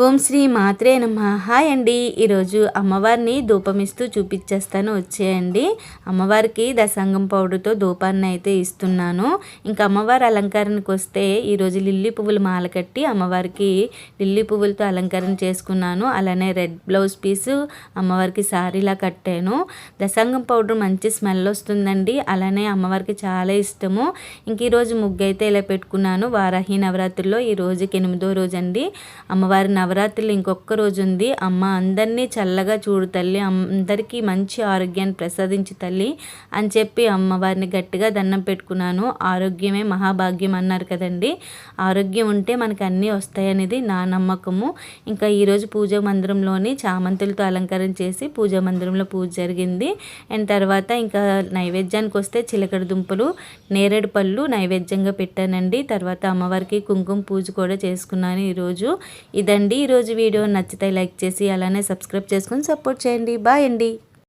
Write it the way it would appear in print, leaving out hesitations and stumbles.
ఓం శ్రీ మాత్రే నమః. హాయ్ అండి. ఈరోజు అమ్మవారిని ధూపమిస్తూ చూపించేస్తాను, వచ్చేయండి. అమ్మవారికి దశంగం పౌడర్తో ధూపాన్ని అయితే ఇస్తున్నాను. ఇంకా అమ్మవారి అలంకరణకు వస్తే ఈరోజు లిల్లీ పువ్వులు మాల కట్టి అమ్మవారికి లిల్లీ పువ్వులతో అలంకరణ చేసుకున్నాను. అలానే రెడ్ బ్లౌజ్ పీసు అమ్మవారికి శారీలా కట్టాను. దశంగం పౌడర్ మంచి స్మెల్ వస్తుందండి. అలానే అమ్మవారికి చాలా ఇష్టము. ఇంక ఈరోజు ముగ్గు అయితే ఇలా పెట్టుకున్నాను. వారాహి నవరాత్రుల్లో ఈ రోజుకి 8వ రోజు అండి. అమ్మవారి నవరాత్రులు ఇంకొక రోజు ఉంది. అమ్మ అందరినీ చల్లగా చూడు తల్లి, అందరికీ మంచి ఆరోగ్యాన్ని ప్రసాదించి తల్లి అని చెప్పి అమ్మవారిని గట్టిగా దండం పెట్టుకున్నాను. ఆరోగ్యమే మహాభాగ్యం అన్నారు కదండి. ఆరోగ్యం ఉంటే మనకు అన్నీ వస్తాయనేది నా నమ్మకము. ఇంకా ఈరోజు పూజా మందిరంలోని చామంతులతో అలంకరణ చేసి పూజా మందిరంలో పూజ జరిగింది. అండ్ తర్వాత ఇంకా నైవేద్యానికి వస్తే చిలకడ దుంపలు, నేరేడు పళ్ళు నైవేద్యంగా పెట్టానండి. తర్వాత అమ్మవారికి కుంకుమ పూజ కూడా చేసుకున్నాను ఈరోజు. ఇదండి ఈరోజు వీడియో. నచ్చితే లైక్ చేసి అలానే సబ్స్క్రైబ్ చేసుకొని సపోర్ట్ చేయండి. బాయ్ అండి.